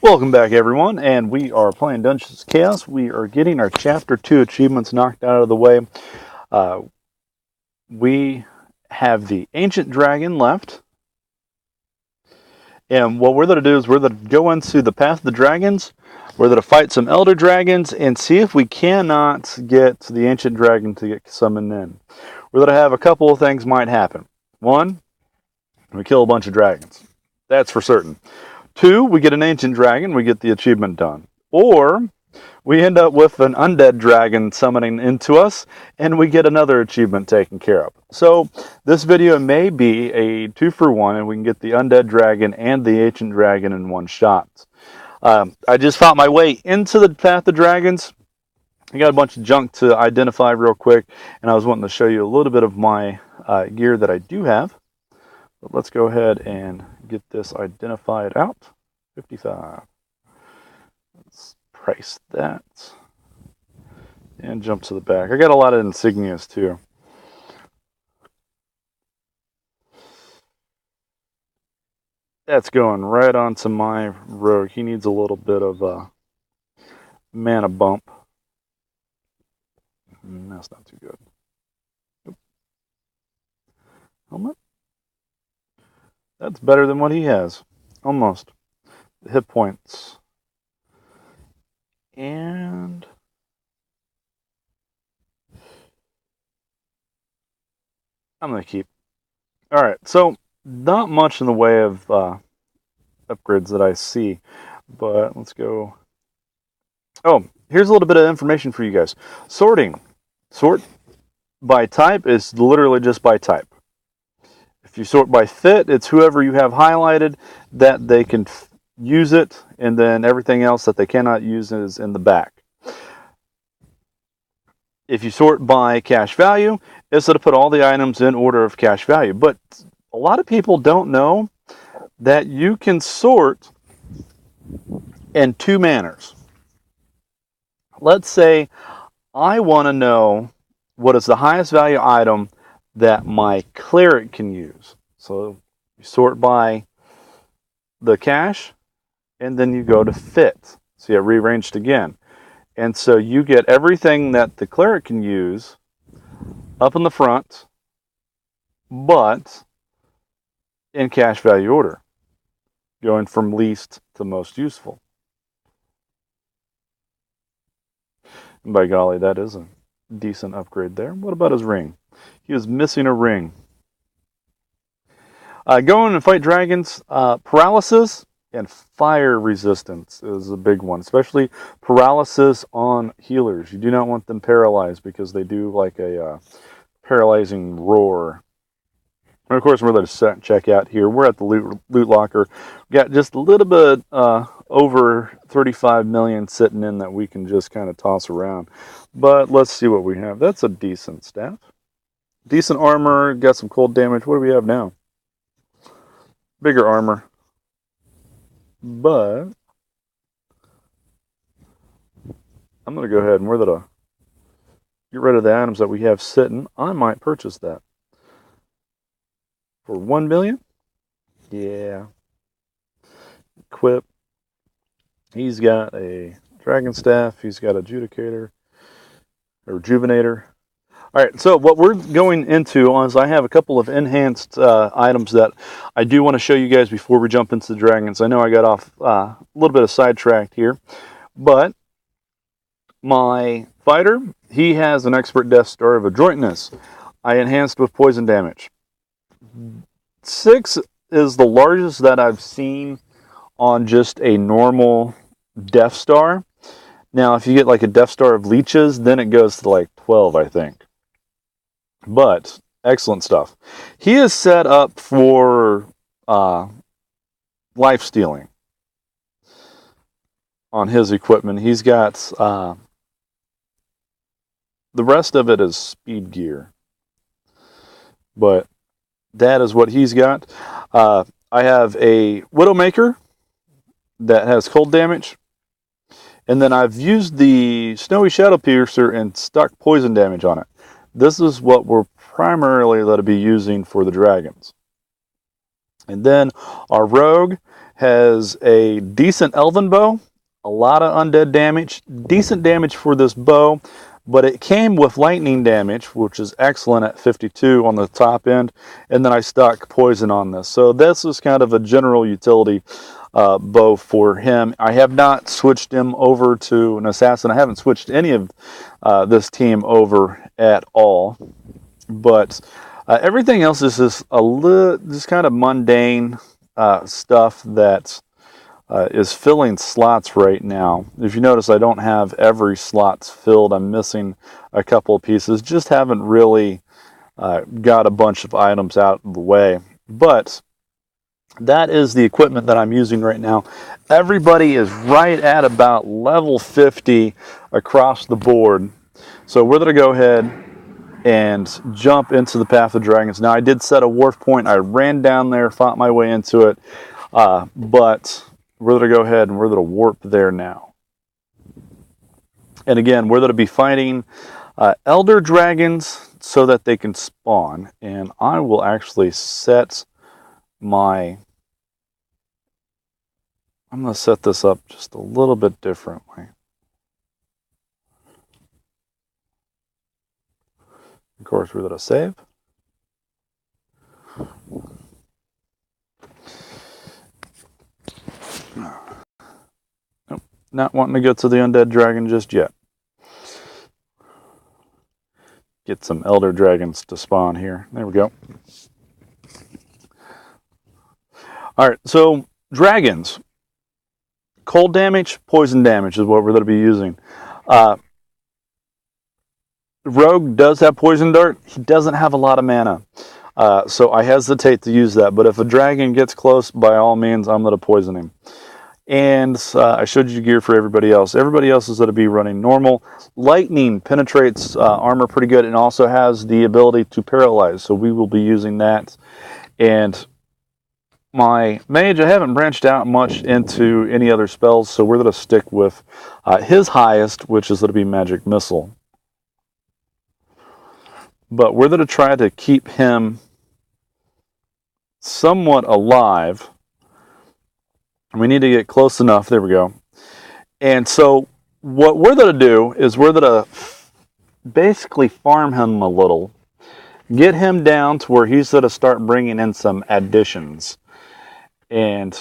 Welcome back, everyone, and we are playing Dungeons Chaos. We are getting our Chapter 2 achievements knocked out of the way. We have the Ancient Dragon left. And what we're going to do is we're going to go into the Path of the Dragons. We're going to fight some Elder Dragons and see if we cannot get the Ancient Dragon to get summoned in. We're going to have a couple of things might happen. One, we kill a bunch of dragons. That's for certain. Two, we get an ancient dragon, we get the achievement done. Or we end up with an undead dragon summoning into us, and we get another achievement taken care of. So this video may be a 2-for-1, and we can get the undead dragon and the ancient dragon in one shot. I just found my way into the Path of Dragons. I got a bunch of junk to identify real quick, and I was wanting to show you a little bit of my gear that I do have. But let's go ahead and get this identified out. 55. Let's price that. And jump to the back. I got a lot of insignias too. That's going right onto my rogue. He needs a little bit of a mana bump. That's not too good. Nope. Helmet. That's better than what he has. Almost. Hit points. And I'm going to keep. Alright, so not much in the way of upgrades that I see. But let's go. Oh, here's a little bit of information for you guys. Sorting. Sort by type is literally just by type. If you sort by fit, it's whoever you have highlighted that they can use it, and then everything else that they cannot use is in the back. If you sort by cash value, it's to put all the items in order of cash value. But a lot of people don't know that you can sort in two manners. Let's say I want to know what is the highest value item that my cleric can use. So you sort by the cash, and then you go to fit. So you get rearranged again. And so you get everything that the cleric can use up in the front, but in cash value order, going from least to most useful. And by golly, that is a decent upgrade there. What about his ring? He is missing a ring. Going and fight dragons, paralysis and fire resistance is a big one, especially paralysis on healers. You do not want them paralyzed because they do like a paralyzing roar. And of course, we're going to check out here. We're at the loot locker. We got just a little bit over 35 million sitting in that we can just kind of toss around. But let's see what we have. That's a decent staff. Decent armor. Got some cold damage. What do we have now? Bigger armor. But I'm going to go ahead and we're going to get rid of the items that we have sitting. I might purchase that. For 1 million? Yeah. Equip. He's got a dragon staff. He's got a adjudicator. Or rejuvenator. Alright, so what we're going into is I have a couple of enhanced items that I do want to show you guys before we jump into the dragons. I know I got off a little bit of sidetracked here. But my fighter, he has an expert death star of adroitness. I enhanced with poison damage. 6 is the largest that I've seen on just a normal Death Star. Now, if you get like a Death Star of leeches, then it goes to like 12, I think. But, excellent stuff. He is set up for life stealing on his equipment. He's got the rest of it is speed gear. But that is what he's got. I have a Widowmaker that has cold damage. And then I've used the Snowy Shadow Piercer and stuck poison damage on it. This is what we're primarily going to be using for the dragons. And then our rogue has a decent elven bow, a lot of undead damage, decent damage for this bow, but it came with lightning damage, which is excellent at 52 on the top end, and then I stuck poison on this. So this is kind of a general utility bow for him. I have not switched him over to an assassin. I haven't switched any of this team over at all, but everything else is just kind of mundane stuff that is filling slots right now. If you notice, I don't have every slots filled. I'm missing a couple of pieces. Just haven't really got a bunch of items out of the way. But that is the equipment that I'm using right now. Everybody is right at about level 50 across the board. So we're going to go ahead and jump into the Path of Dragons. Now, I did set a wharf point. I ran down there, fought my way into it, but we're going to go ahead and we're going to warp there now. And again, we're going to be fighting elder dragons so that they can spawn. And I will actually set my... I'm going to set this up just a little bit differently. Of course, we're going to save. Nope, not wanting to get to the undead dragon just yet. Get some elder dragons to spawn here. There we go. Alright, so dragons. Cold damage, poison damage is what we're going to be using. Rogue does have poison dart. He doesn't have a lot of mana. So I hesitate to use that. But if a dragon gets close, by all means, I'm going to poison him. And I showed you gear for everybody else. Everybody else is going to be running normal. Lightning penetrates armor pretty good and also has the ability to paralyze. So we will be using that. And my mage, I haven't branched out much into any other spells. So we're going to stick with his highest, which is going to be Magic Missile. But we're going to try to keep him somewhat alive. We need to get close enough. There we go. And so what we're going to do is we're going to basically farm him a little. Get him down to where he's going to start bringing in some additions. And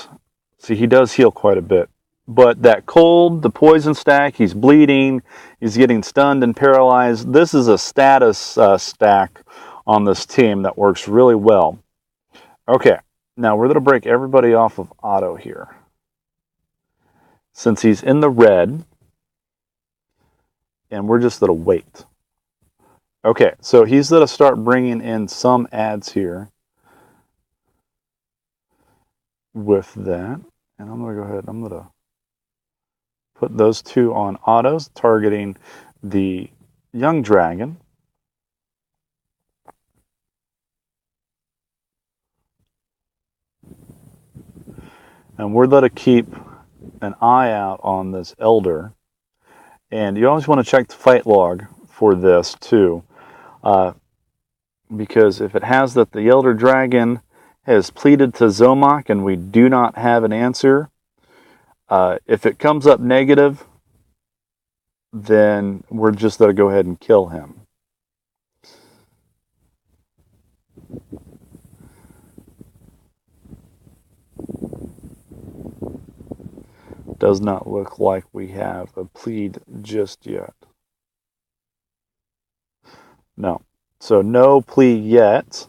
see, he does heal quite a bit. But that cold, the poison stack, he's bleeding, he's getting stunned and paralyzed. This is a status stack on this team that works really well. Okay, now we're going to break everybody off of auto here. Since he's in the red, and we're just going to wait. Okay, so he's going to start bringing in some ads here with that. And I'm going to go ahead, I'm going to put those two on autos, targeting the young dragon. And we're going to keep an eye out on this elder. And you always want to check the fight log for this too. Because if it has that the elder dragon has pleaded to ZOMOK and we do not have an answer, if it comes up negative, then we're just going to go ahead and kill him. Does not look like we have a plead just yet. No. So no plea yet.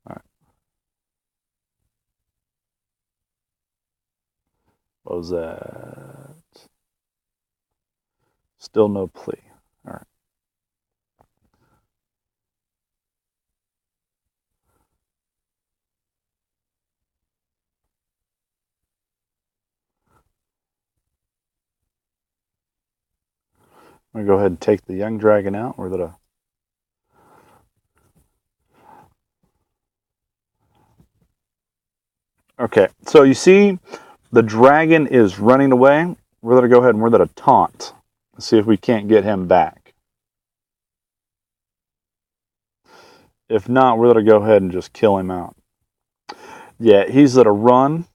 All right. What was that? Still no plea. All right. I'm going to go ahead and take the young dragon out. We're going to okay, so you see the dragon is running away. We're going to go ahead and we're going to taunt. See if we can't get him back. If not, we're going to go ahead and just kill him out. Yeah, he's at a run,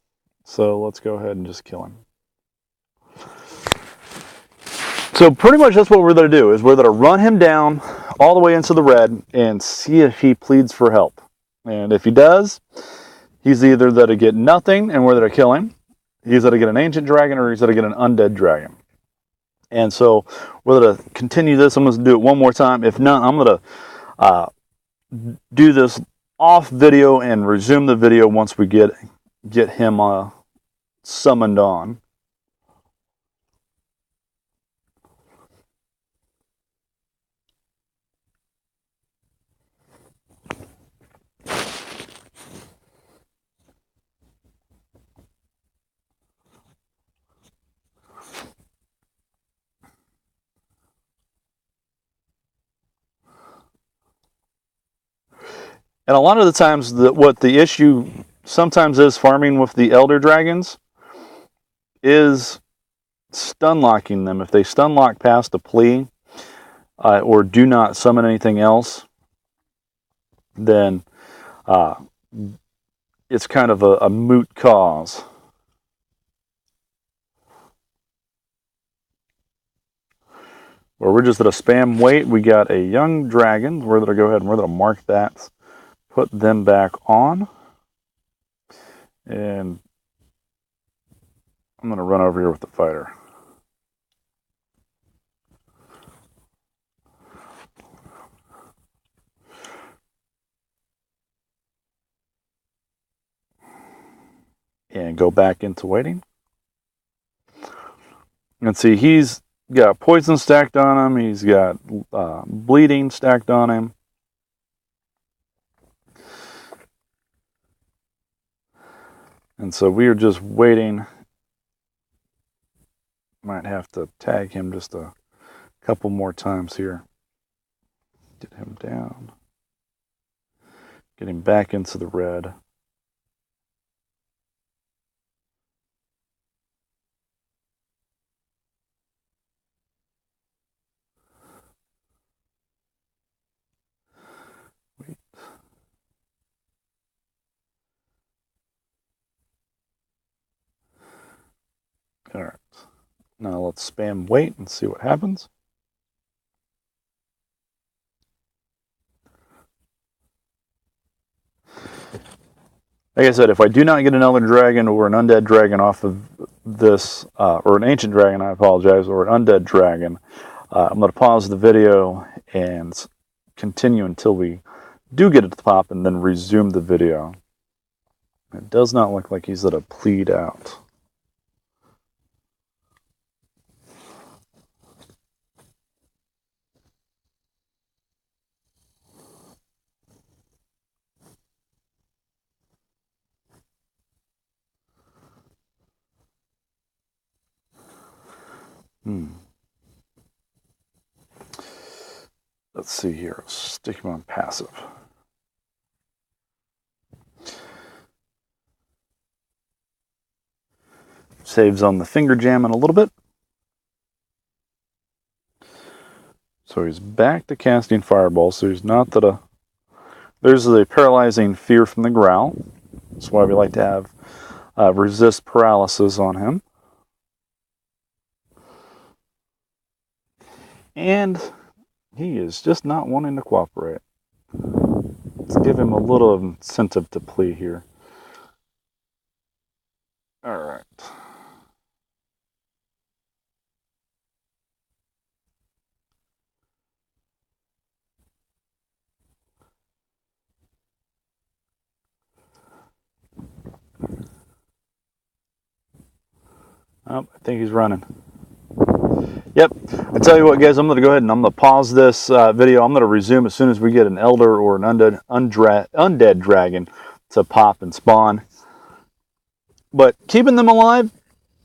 so let's go ahead and just kill him. So pretty much that's what we're going to do, is we're going to run him down all the way into the red and see if he pleads for help. And if he does, he's either going to get nothing and we're going to kill him. He's going to get an ancient dragon or he's going to get an undead dragon. And so we're going to continue this. I'm going to do it one more time. If not, I'm going to do this off video and resume the video once we get him summoned on. And a lot of the times, what the issue sometimes is farming with the elder dragons is stun locking them. If they stun lock past a plea or do not summon anything else, then it's kind of a moot cause. Where we're just going to spam wait. We got a young dragon. We're going to go ahead and we're going to mark that. Put them back on. And I'm going to run over here with the fighter. And go back into waiting. And see, he's got poison stacked on him. He's got bleeding stacked on him. And so we are just waiting. Might have to tag him just a couple more times here. Get him down. Get him back into the red. Wait. All right. Now let's spam wait and see what happens. Like I said, if I do not get an elder dragon or an undead dragon off of this, or an ancient dragon, I apologize, or an undead dragon, I'm going to pause the video and continue until we do get it to pop and then resume the video. It does not look like he's at a plead out. Let's see here. Stick him on passive. Saves on the finger jamming a little bit. So he's back to casting fireball. So he's not that there's the paralyzing fear from the growl. That's why we like to have resist paralysis on him. And he is just not wanting to cooperate. Let's give him a little incentive to plea here. All right. Oh, I think he's running. Yep. I tell you what, guys, I'm going to go ahead and I'm going to pause this video. I'm going to resume as soon as we get an elder or an undead dragon to pop and spawn. But keeping them alive,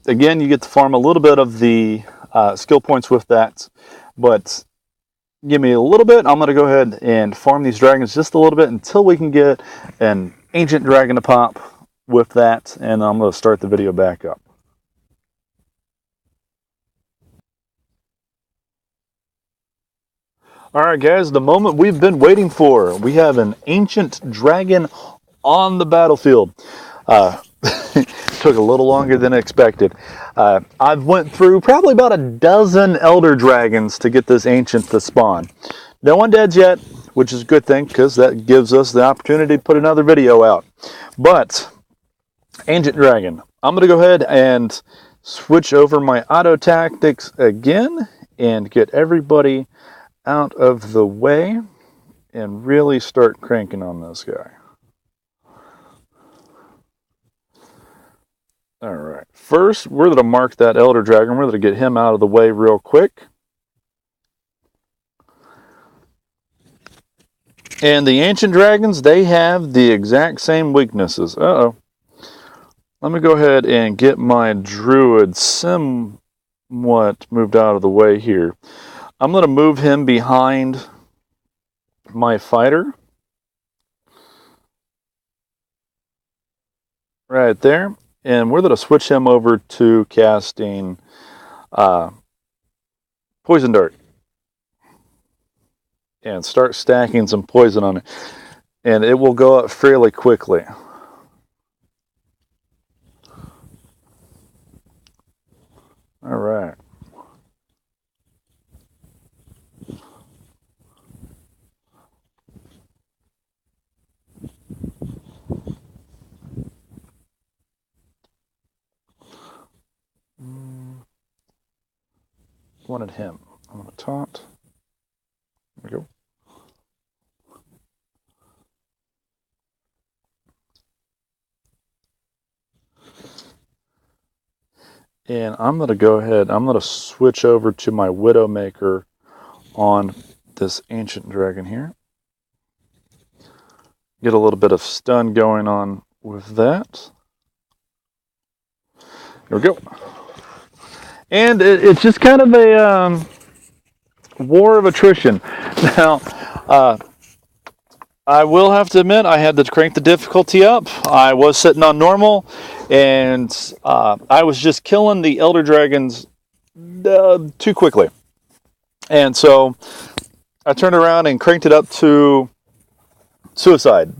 again, you get to farm a little bit of the skill points with that. But give me a little bit. I'm going to go ahead and farm these dragons just a little bit until we can get an ancient dragon to pop with that. And I'm going to start the video back up. Alright guys, the moment we've been waiting for. We have an ancient dragon on the battlefield. Took a little longer than expected. I've went through probably about a dozen elder dragons to get this ancient to spawn. No undeads yet, which is a good thing because that gives us the opportunity to put another video out. But, ancient dragon. I'm going to go ahead and switch over my auto tactics again and get everybody out of the way and really start cranking on this guy. Alright, first we're going to mark that elder dragon. We're going to get him out of the way real quick. And the ancient dragons, they have the exact same weaknesses. Uh-oh. Let me go ahead and get my druid somewhat moved out of the way here. I'm going to move him behind my fighter. Right there. And we're going to switch him over to casting Poison Dart. And start stacking some poison on it. And it will go up fairly quickly. Alright. Wanted him. I'm going to taunt. There we go. And I'm going to go ahead, I'm going to switch over to my Widowmaker on this ancient dragon here. Get a little bit of stun going on with that. There we go. And it's just kind of a war of attrition. Now, I will have to admit, I had to crank the difficulty up. I was sitting on normal, and I was just killing the elder dragons too quickly. And so I turned around and cranked it up to suicide.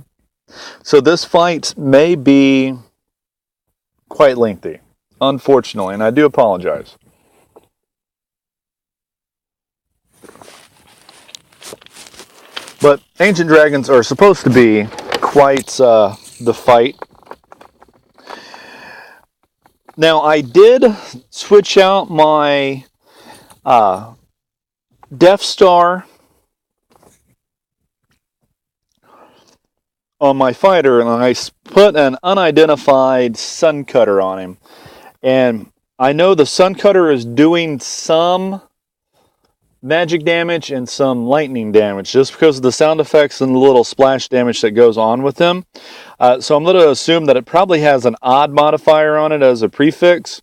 So this fight may be quite lengthy, unfortunately, and I do apologize. But ancient dragons are supposed to be quite the fight. Now, I did switch out my Death Star on my fighter, and I put an unidentified Sun Cutter on him. And I know the Sun Cutter is doing some magic damage and some lightning damage just because of the sound effects and the little splash damage that goes on with them. So I'm going to assume that it probably has an odd modifier on it as a prefix.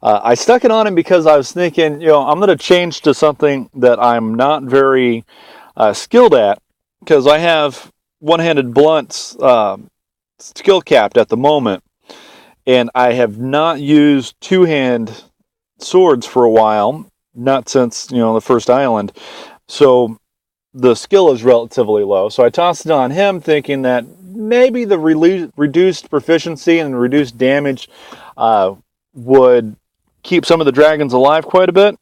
I stuck it on him because I was thinking, you know, I'm going to change to something that I'm not very skilled at, because I have one-handed blunts skill capped at the moment, and I have not used two-hand swords for a while. Not since, you know, the first island. So the skill is relatively low. So I tossed it on him thinking that maybe the reduced proficiency and reduced damage would keep some of the dragons alive quite a bit.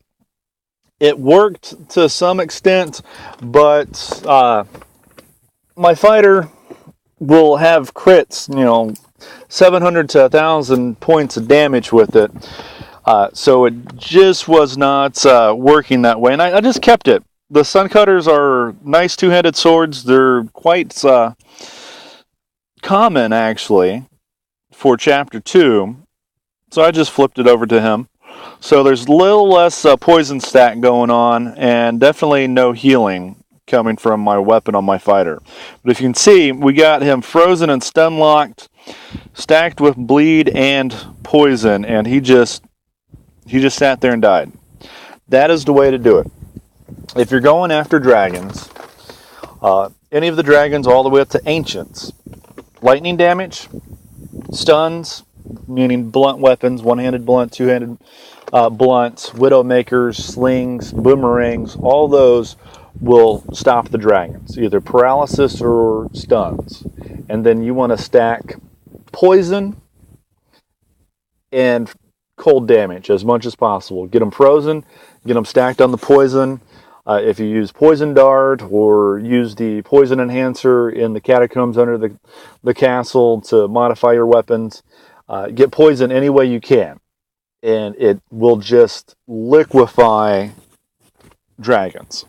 It worked to some extent, but my fighter will have crits, you know, 700 to 1,000 points of damage with it. So it just was not working that way, and I just kept it. The Sun Cutters are nice two-handed swords. They're quite common, actually, for Chapter 2. So I just flipped it over to him. So there's a little less poison stack going on, and definitely no healing coming from my weapon on my fighter. But if you can see, we got him frozen and stun-locked, stacked with bleed and poison, and he just sat there and died. That is the way to do it. If you're going after dragons, any of the dragons all the way up to ancients, lightning damage, stuns, meaning blunt weapons, one-handed blunt, two-handed blunts, widowmakers, slings, boomerangs, all those will stop the dragons, either paralysis or stuns. And then you want to stack poison and cold damage as much as possible. Get them frozen, get them stacked on the poison. If you use poison dart or use the poison enhancer in the catacombs under the castle to modify your weapons, get poison any way you can, and it will just liquefy dragons.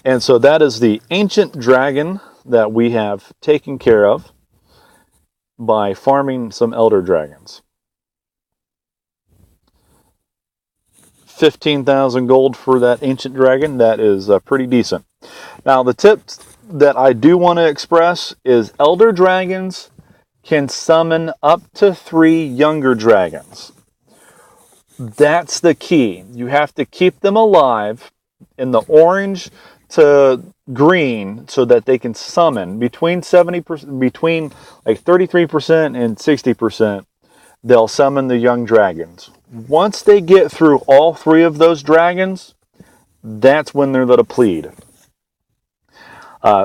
And so that is the ancient dragon that we have taken care of by farming some elder dragons. 15,000 gold for that ancient dragon. That is pretty decent. Now, the tip that I do want to express is elder dragons can summon up to 3 younger dragons. That's the key. You have to keep them alive in the orange to green so that they can summon between 70%, between like 33% and 60%. They'll summon the young dragons. Once they get through all 3 of those dragons, that's when they're going to plead.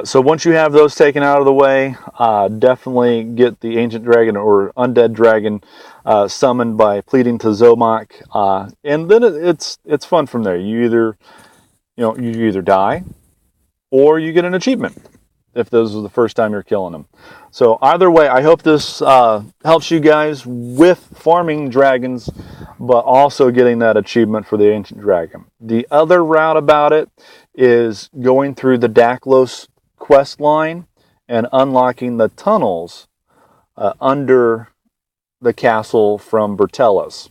So once you have those taken out of the way, definitely get the ancient dragon or undead dragon summoned by pleading to ZOMOK, and then it's fun from there. You either die or you get an achievement if this is the first time you're killing them. So either way, I hope this helps you guys with farming dragons, but also getting that achievement for the ancient dragon. The other route about it is going through the Daklos quest line and unlocking the tunnels under the castle from Bertelis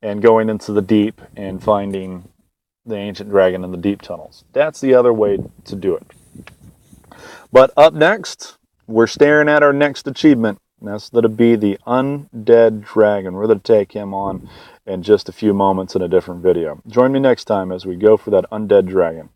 and going into the deep and finding the ancient dragon in the deep tunnels. That's the other way to do it. But up next, we're staring at our next achievement. And that's going to be the undead dragon. We're going to take him on in just a few moments in a different video. Join me next time as we go for that undead dragon.